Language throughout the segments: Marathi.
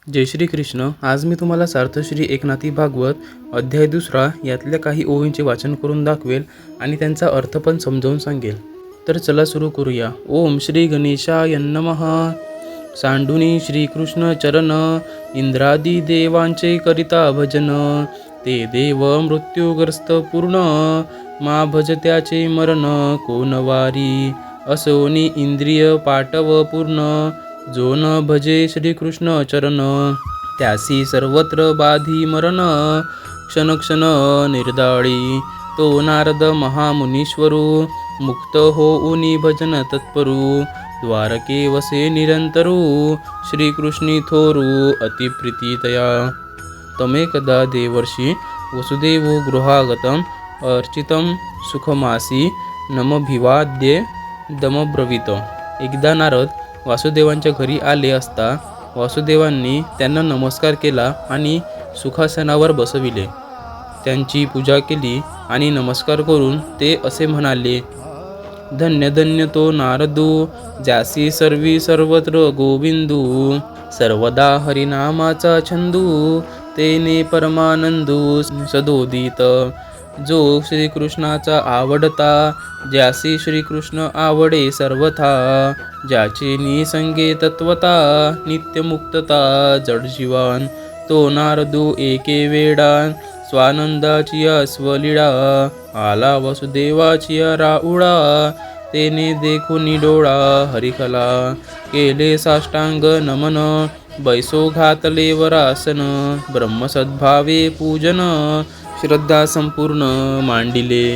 जय श्री कृष्ण. आज मी तुम्हाला सार्थश्री एकनाथी भागवत अध्याय 2 यातल्या काही ओवींचे वाचन करून दाखवेल आणि त्यांचा अर्थ पण समजावून सांगेल. तर चला सुरू करूया. ओम श्री गणेशाय नमः. सांडुनी श्रीकृष्ण चरण, इंद्रादी देवांचे करिता भजन. ते देव मृत्युग्रस्त पूर्ण, मा भज त्याचे मरण कोण वारी. असोनी इंद्रिय पाटव पूर्ण, जो न भजे श्रीकृष्ण चरण. त्यासी सर्वत्र बाधी मरण, क्षण क्षण निर्दाळी. तो नारद महामुनीश्वरू, मुक्त होऊनी भजन तत्परू. द्वारके वसे निरंतरू, श्रीकृष्णी थोरू अतिप्रीतितया. तमेकदा देवर्षी वसुदेवो गृहागतम, अर्चितं सुखमासी नमभिवाद्ये दमब्रवीत. एकदा नारद वासुदेवांच्या घरी आले असता वासुदेवांनी त्यांना नमस्कार केला आणि सुखासनावर बसविले. त्यांची पूजा केली आणि नमस्कार करून ते असे म्हणाले, धन्य धन्य तो नारदू, ज्यासी सर्वी सर्वत्र गोविंदू. सर्वदा हरिनामाचा छंदू, तेने परमानंदू सदोदित. जो श्रीकृष्णाचा आवडता, ज्यासी श्रीकृष्ण आवडे सर्वथा. ज्याचे निसंगे तत्वता, नित्यमुक्तता जडजीवन. तो नारदू एके वेळा, स्वानंदाची स्वलीळा. आला वसुदेवाची राऊळा, तेने देखून डोळा हरिकला. केले साष्टांग नमन, बैसो घातले वरासन. ब्रह्मसद्भावे पूजन, श्रद्धा संपूर्ण मांडिले.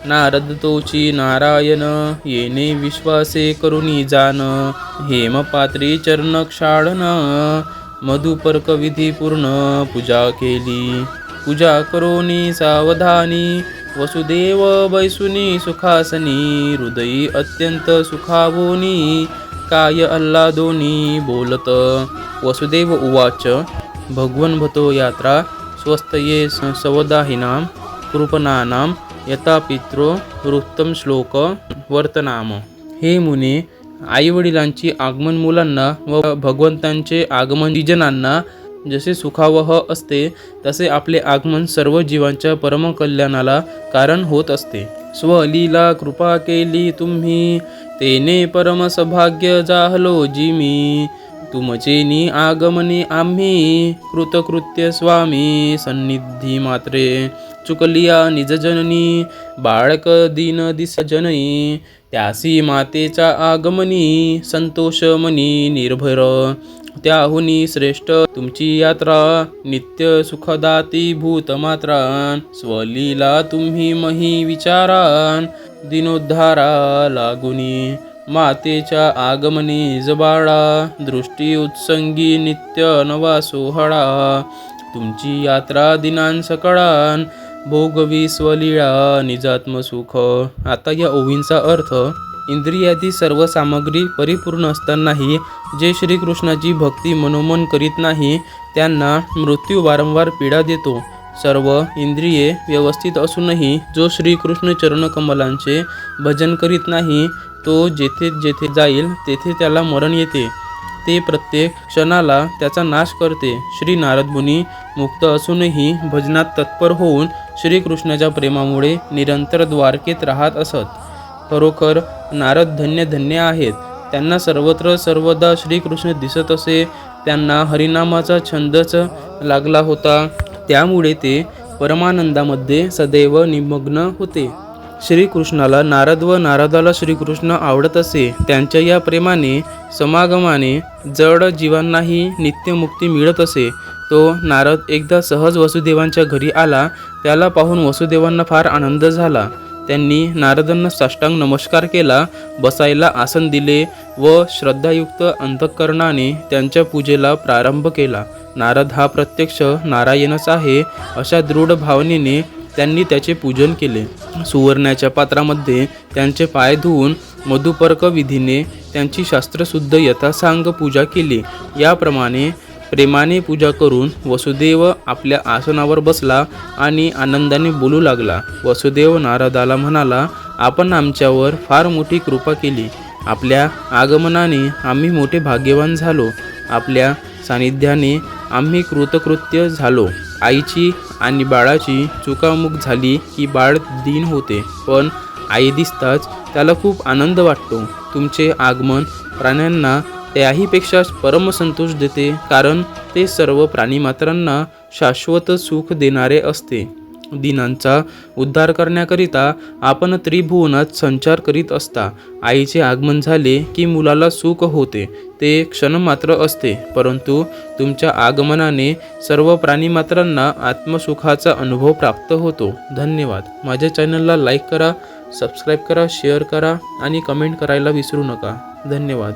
नारद तोची नारायण, येणे विश्वासे करुणी जान. हेमपात्री चरण क्षाळन, मधुपर्क विधी पूर्ण पूजा केली. पूजा करोनी सावधानी, वसुदेव बैसुनी सुखासनी. हृदयी अत्यंत सुखावोनी, काय अल्लादोनी बोलत. वसुदेव उवाच, भगवन्भतो यात्रा स्वस्तये सवदाहिनां कृपणानां, यथा पित्रो वृत्तम श्लोक वर्तनाम. हे मुने, आईवडिलांची आगमन मुलांना व भगवंतांचे आगमन जिजनांना जसे सुखावह असते, तसे आपले आगमन सर्व जीवांच्या परमकल्याणाला कारण होत असते. स्वलीला कृपा केली तुम्ही, तेने परम सौभाग्य जाहलो जिमी. तुमचेनी आगमने आम्ही, कृतकृत्य स्वामी सन्निधी मात्रे. चुकलिया निजजननी, बाळक दीन दिसजनई. त्यासी मातेचा आगमनी, संतोष मनी निर्भर. त्याहुनी श्रेष्ठ तुमची यात्रा, नित्य सुखदाती भूतमात्रान. स्वलीला तुम्ही मही विचारान, दिनोद्धारा लागुनी. मातेच्या आगमनी जबाळा, दृष्टी उत्संगी नित्य नवा सोहळा. तुमची यात्रा दिनान सकळान, भोगवी स्वलीळा निजात्म सुख. आता या ओवींचा अर्थ, इंद्रियादी सर्व सामग्री परिपूर्ण असतानाही जे श्रीकृष्णाची भक्ती मनोमन करीत नाही, त्यांना मृत्यू वारंवार पीडा देतो. सर्व इंद्रिये व्यवस्थित असूनही जो श्रीकृष्ण चरणकमलांचे भजन करीत नाही, तो जेथे जेथे जाईल तेथे त्याला मरण येते. ते प्रत्येक क्षणाला त्याचा नाश करते. श्री नारद मुनी मुक्त असूनही भजनात तत्पर होऊन श्रीकृष्णाच्या प्रेमामुळे निरंतर द्वारकेत राहत असत. खरोखर नारद धन्य धन्य आहेत. त्यांना सर्वत्र सर्वदा श्रीकृष्ण दिसत असे. त्यांना हरिनामाचा छंदच लागला होता, त्यामुळे ते परमानंदामध्ये सदैव निमग्न होते. श्रीकृष्णाला नारद व नारदाला श्रीकृष्ण आवडत असे. त्यांच्या या प्रेमाने समागमाने जड जीवांनाही नित्यमुक्ती मिळत असे. तो नारद एकदा सहज वसुदेवांच्या घरी आला. त्याला पाहून वसुदेवांना फार आनंद झाला. त्यांनी नारदांना साष्टांग नमस्कार केला, बसायला आसन दिले व श्रद्धायुक्त अंतःकरणाने त्यांच्या पूजेला प्रारंभ केला. नारद हा प्रत्यक्ष नारायणच आहे, अशा दृढ भावनेने त्यांनी त्याचे पूजन केले. सुवर्णाच्या पात्रामध्ये त्यांचे पाय धुवून मधुपर्क विधीने त्यांची शास्त्रशुद्ध यथासांग पूजा केली. याप्रमाणे प्रेमाने पूजा करून वसुदेव आपल्या आसनावर बसला आणि आनंदाने बोलू लागला. वसुदेव नारदाला म्हणाला, आपण आमच्यावर फार मोठी कृपा केली. आपल्या आगमनाने आम्ही मोठे भाग्यवान झालो. आपल्या सानिध्याने आम्ही कृतकृत्य झालो. आईची आणि बाळाची चुकामुक झाली की बाळ दीन होते, पण आई दिसताच त्याला खूप आनंद वाटतो. तुमचे आगमन प्राण्यांना त्याहीपेक्षा परमसंतोष देते, कारण ते सर्व प्राणीमात्रांना शाश्वत सुख देणारे असते. दीनांचा उद्धार करण्याकरिता आपण त्रिभुवनात संचार करीत असता. आईचे आगमन झाले की मुलाला सुख होते. ते क्षणमात्र असते, परंतु तुमच्या आगमनाने सर्व प्राणीमात्रांना आत्मसुखाचा अनुभव प्राप्त होतो. धन्यवाद. माझ्या चॅनलला लाईक करा, सबस्क्राईब करा, शेअर करा आणि कमेंट करायला विसरू नका. धन्यवाद.